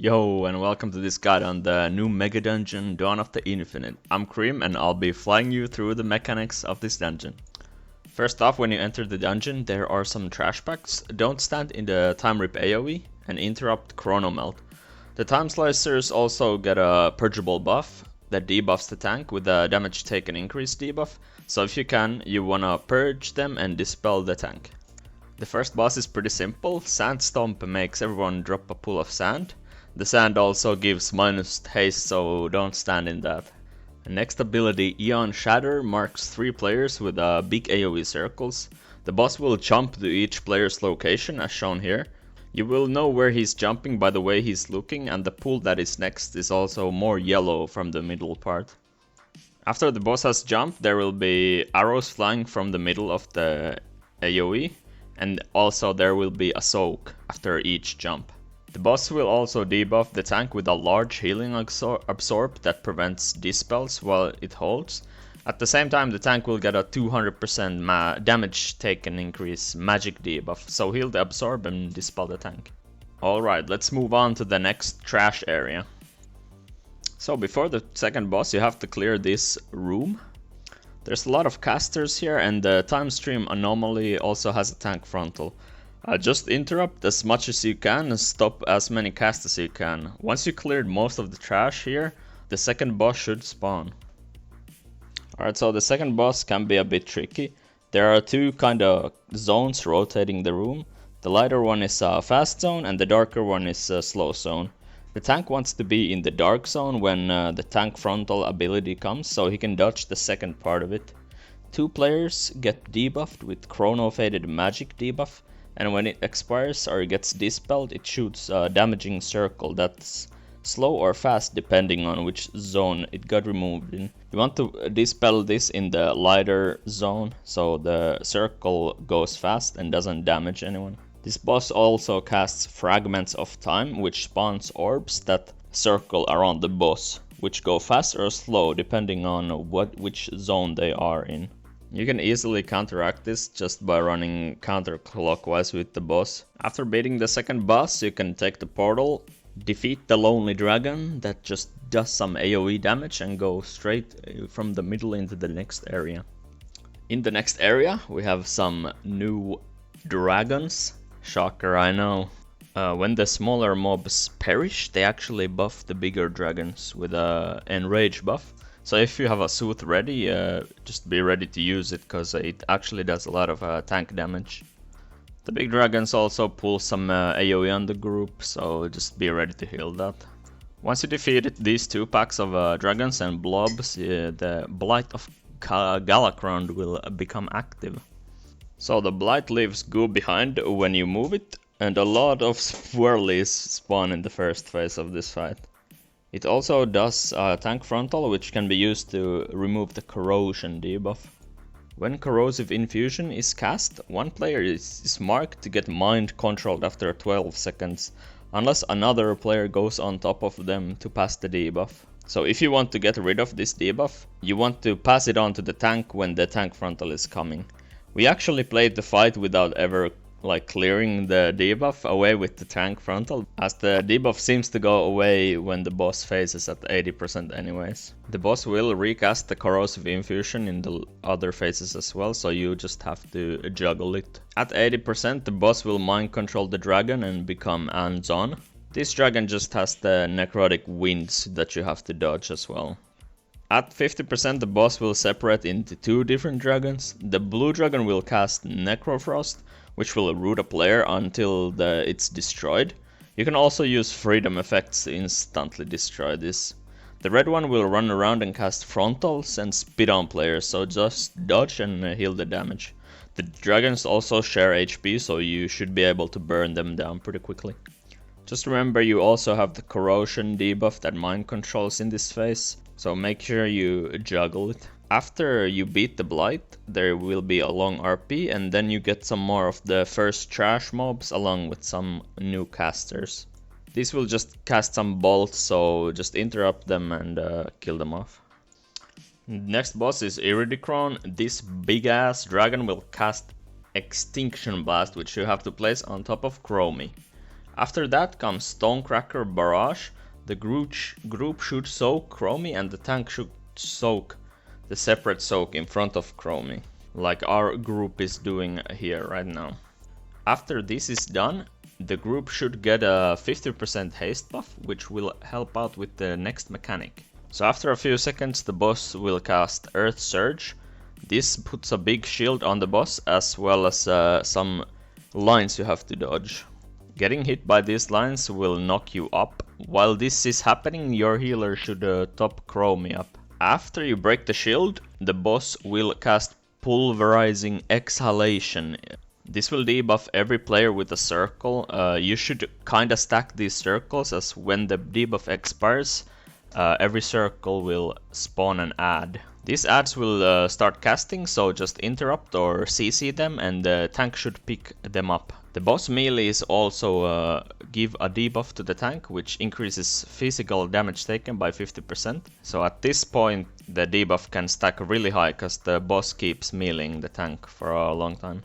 Yo, and welcome to this guide on the new Megadungeon, Dawn of the Infinite. I'm Cream, and I'll be flying you through the mechanics of this dungeon. First off, when you enter the dungeon, there are some trash packs. Don't stand in the time rip AoE and interrupt Chrono Melt. The time slicers also get a purgeable buff that debuffs the tank with a damage taken increase debuff, so if you can, you wanna purge them and dispel the tank. The first boss is pretty simple. Sand Stomp makes everyone drop a pool of sand. The sand also gives minus haste, so don't stand in that. Next ability, Eon Shatter, marks 3 players with big AoE circles. The boss will jump to each player's location as shown here. You will know where he's jumping by the way he's looking, and the pool that is next is also more yellow from the middle part. After the boss has jumped, there will be arrows flying from the middle of the AoE, and also there will be a soak after each jump. The boss will also debuff the tank with a large healing absorb that prevents dispels while it holds. At the same time, the tank will get a 200% damage taken increase magic debuff, so heal the absorb and dispel the tank. Alright, let's move on to the next trash area. So before the second boss, you have to clear this room. There's a lot of casters here, and the time stream anomaly also has a tank frontal. Just interrupt as much as you can and stop as many casts as you can. Once you cleared most of the trash here, the second boss should spawn. Alright, so the second boss can be a bit tricky. There are 2 kinda zones rotating the room. The lighter one is a fast zone and the darker one is a slow zone. The tank wants to be in the dark zone when the tank frontal ability comes, so he can dodge the second part of it. 2 players get debuffed with chrono faded magic debuff, and when it expires or gets dispelled, it shoots a damaging circle that's slow or fast depending on which zone it got removed in. You want to dispel this in the lighter zone, so the circle goes fast and doesn't damage anyone. This boss also casts Fragments of Time, which spawns orbs that circle around the boss, which go fast or slow depending on which zone they are in. You can easily counteract this just by running counterclockwise with the boss. After beating the second boss, you can take the portal, defeat the lonely dragon that just does some AoE damage, and go straight from the middle into the next area. In the next area, we have some new dragons. Shocker, I know. When the smaller mobs perish, they actually buff the bigger dragons with a enrage buff. So if you have a suit ready, just be ready to use it, cause it actually does a lot of tank damage. The big dragons also pull some AoE on the group, so just be ready to heal that. Once you defeated these 2 packs of dragons and blobs, the Blight of Galakrond will become active. So the Blight leaves goo behind when you move it, and a lot of swirlies spawn in the first phase of this fight. It also does tank frontal, which can be used to remove the corrosion debuff. When corrosive infusion is cast, 1 player is marked to get mind controlled after 12 seconds, unless another player goes on top of them to pass the debuff. So if you want to get rid of this debuff, you want to pass it on to the tank when the tank frontal is coming. We actually played the fight without ever clearing the debuff away with the tank frontal, as the debuff seems to go away when the boss phase is at 80% anyways. The boss will recast the corrosive infusion in the other phases as well, so you just have to juggle it. At 80%, the boss will mind control the dragon and become hands-on. This dragon just has the necrotic winds that you have to dodge as well. At 50%, the boss will separate into 2 different dragons. The blue dragon will cast Necrofrost, which will root a player until it's destroyed. You can also use freedom effects to instantly destroy this. The red one will run around and cast frontals and spit on players, so just dodge and heal the damage. The dragons also share HP, so you should be able to burn them down pretty quickly. Just remember, you also have the corrosion debuff that mind controls in this phase, so make sure you juggle it. After you beat the Blight, there will be a long RP, and then you get some more of the first trash mobs along with some new casters. These will just cast some bolts, so just interrupt them and kill them off. Next boss is Iridikron. This big ass dragon will cast Extinction Blast, which you have to place on top of Chromie. After that comes Stonecracker Barrage. The group should soak Chromie and the tank should soak the separate soak in front of Chromie, like our group is doing here right now. After this is done, the group should get a 50% haste buff, which will help out with the next mechanic. So after a few seconds the boss will cast Earth Surge. This puts a big shield on the boss as well as some lines you have to dodge. Getting hit by these lines will knock you up. While this is happening, your healer should top Chromie up. After you break the shield, the boss will cast Pulverizing Exhalation. This will debuff every player with a circle. You should kinda stack these circles, as when the debuff expires, every circle will spawn an ad. These ads will start casting, so just interrupt or CC them and the tank should pick them up. The boss melee is also give a debuff to the tank, which increases physical damage taken by 50%. So at this point the debuff can stack really high, cause the boss keeps meleeing the tank for a long time.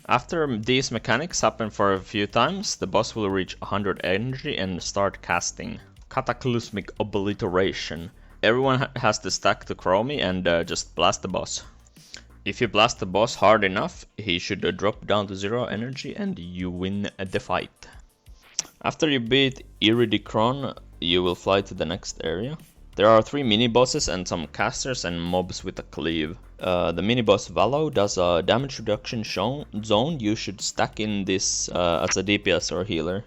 After these mechanics happen for a few times, the boss will reach 100 energy and start casting. Cataclysmic Obliteration. Everyone has to stack to Chromie and just blast the boss. If you blast the boss hard enough, he should drop down to 0 energy and you win the fight. After you beat Iridikron, you will fly to the next area. There are 3 mini-bosses and some casters and mobs with a cleave. The mini-boss Vallow does a damage reduction zone. You should stack in this as a DPS or healer.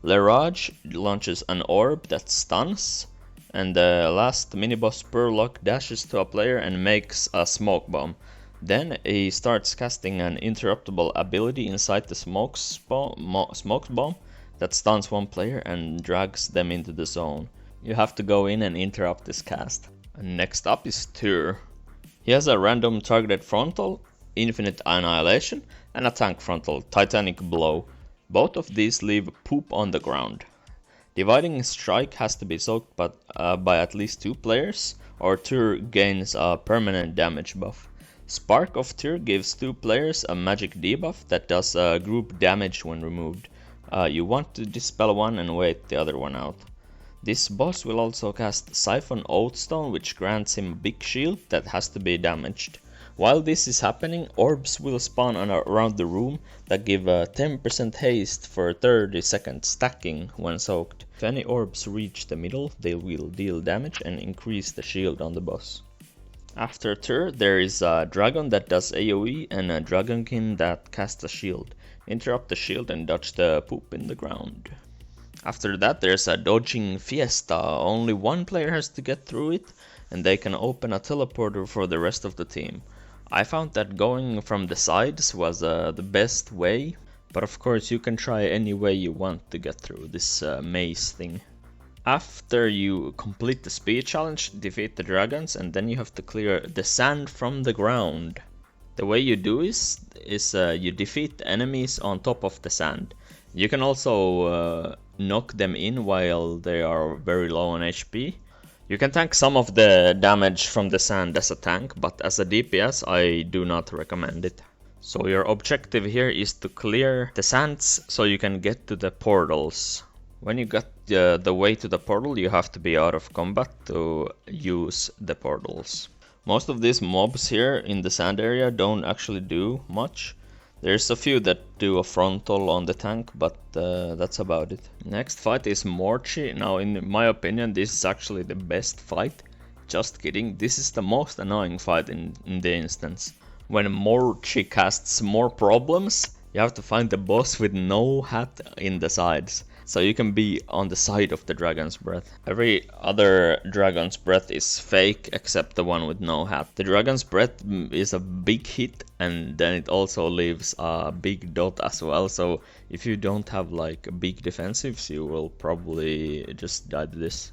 Lerage launches an orb that stuns. And the last mini-boss Spurlock dashes to a player and makes a smoke bomb. Then he starts casting an interruptible ability inside the smoke bomb that stuns one player and drags them into the zone. You have to go in and interrupt this cast. And next up is Tyr. He has a random targeted frontal, Infinite Annihilation, and a tank frontal, Titanic Blow. Both of these leave poop on the ground. Dividing Strike has to be soaked by at least 2 players, or Tyr gains a permanent damage buff. Spark of Tyr gives 2 players a magic debuff that does group damage when removed. You want to dispel one and wait the other one out. This boss will also cast Siphon Oathstone, which grants him a big shield that has to be damaged. While this is happening, orbs will spawn around the room that give 10% haste for 30 seconds stacking when soaked. If any orbs reach the middle, they will deal damage and increase the shield on the boss. After Tyr, there is a dragon that does AoE and a dragonkin that casts a shield. Interrupt the shield and dodge the poop in the ground. After that, there's a dodging fiesta. Only one player has to get through it, and they can open a teleporter for the rest of the team. I found that going from the sides was the best way, but of course you can try any way you want to get through this maze thing. After you complete the speed challenge, defeat the dragons, and then you have to clear the sand from the ground. The way you do is you defeat enemies on top of the sand. You can also knock them in while they are very low on HP. You can tank some of the damage from the sand as a tank, but as a DPS I do not recommend it. So your objective here is to clear the sands so you can get to the portals. When you get the way to the portal, you have to be out of combat to use the portals. Most of these mobs here in the sand area don't actually do much. There's a few that do a frontal on the tank, but that's about it. Next fight is Morchie. Now in my opinion this is actually the best fight. Just kidding, this is the most annoying fight in the instance. When Morchie casts more problems, you have to find the boss with no hat in the sides. So you can be on the side of the Dragon's Breath. Every other Dragon's Breath is fake except the one with no hat. The Dragon's Breath is a big hit and then it also leaves a big dot as well. So if you don't have like big defensives, you will probably just die to this.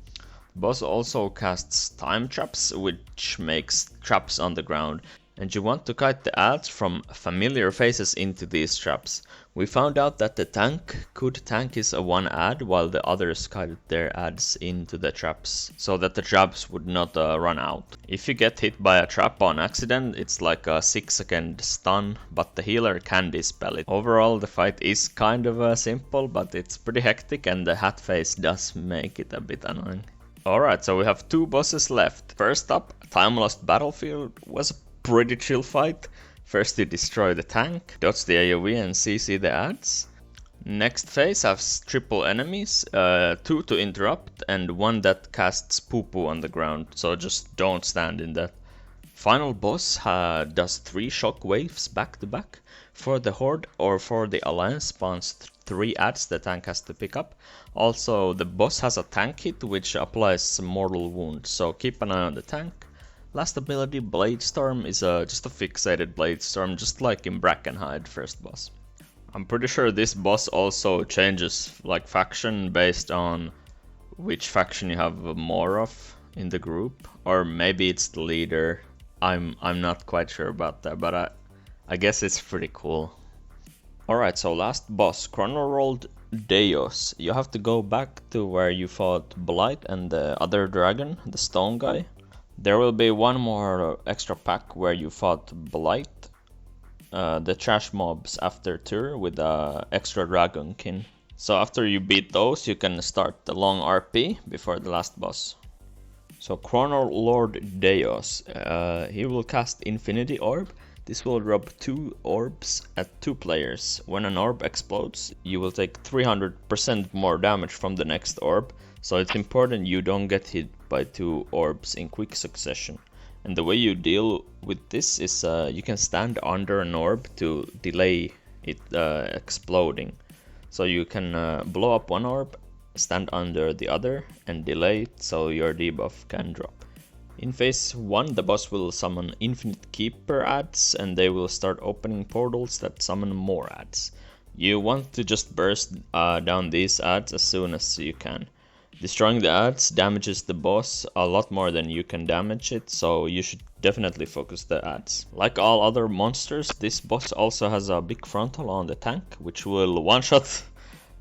The boss also casts time traps, which makes traps on the ground. And you want to kite the ads from familiar faces into these traps. We found out that the tank could tank his one ad while the others kited their ads into the traps, so that the traps would not run out. If you get hit by a trap on accident, it's like a 6-second stun, but the healer can dispel it. Overall, the fight is kind of simple, but it's pretty hectic, and the hat face does make it a bit annoying. Alright, so we have 2 bosses left. First up, Time Lost Battlefield was a pretty chill fight. First you destroy the tank, dodge the AoE and CC the ads. Next phase has triple enemies, 2 to interrupt and 1 that casts poo-poo on the ground, so just don't stand in that. Final boss does 3 shock waves back to back. For the Horde or for the Alliance spawns 3 ads the tank has to pick up. Also the boss has a tank hit which applies mortal wounds, so keep an eye on the tank. Last ability, Blade Storm, is just a fixated Blade Storm, just like in Brackenhide first boss. I'm pretty sure this boss also changes like faction based on which faction you have more of in the group, or maybe it's the leader. I'm not quite sure about that, but I guess it's pretty cool. Alright, so last boss, Chrono-lord Deios. You have to go back to where you fought Blight and the other dragon, the stone guy. There will be one more extra pack where you fought Blight, the trash mobs after tour with extra dragonkin. So after you beat those, you can start the long RP before the last boss. So Chrono-lord Deios, he will cast Infinity Orb. This will drop 2 orbs at 2 players. When an orb explodes, you will take 300% more damage from the next orb. So it's important you don't get hit by 2 orbs in quick succession. And the way you deal with this is you can stand under an orb to delay it exploding. So you can blow up one orb, stand under the other and delay it so your debuff can drop. In phase 1 the boss will summon infinite keeper ads and they will start opening portals that summon more ads. You want to just burst down these ads as soon as you can. Destroying the ads damages the boss a lot more than you can damage it, so you should definitely focus the ads. Like all other monsters, this boss also has a big frontal on the tank, which will one-shot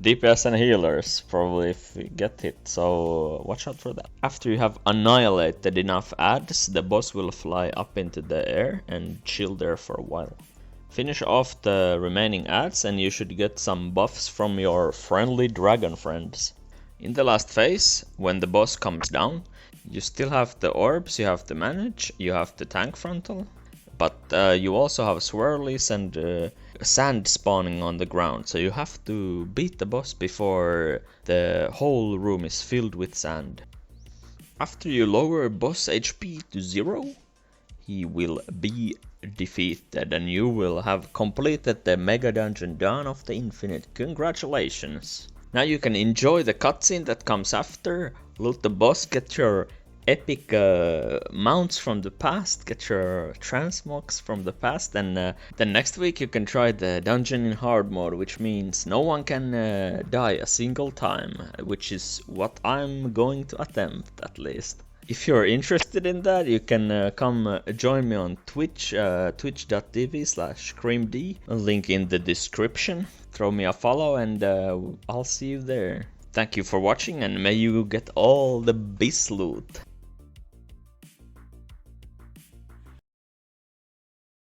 DPS and healers, probably if you get hit, so watch out for that. After you have annihilated enough ads, the boss will fly up into the air and chill there for a while. Finish off the remaining ads and you should get some buffs from your friendly dragon friends. In the last phase, when the boss comes down, you still have the orbs you have to manage, you have the tank frontal, but you also have swirlies and sand spawning on the ground, so you have to beat the boss before the whole room is filled with sand. After you lower boss HP to 0, he will be defeated and you will have completed the Megadungeon Dawn of the Infinite. Congratulations! Now you can enjoy the cutscene that comes after, loot the boss, get your epic mounts from the past, get your transmogs from the past, and then next week you can try the dungeon in hard mode, which means no one can die a single time, which is what I'm going to attempt at least. If you're interested in that, you can come join me on Twitch, twitch.tv/creamd, link in the description. Throw me a follow and I'll see you there. Thank you for watching and may you get all the beast loot.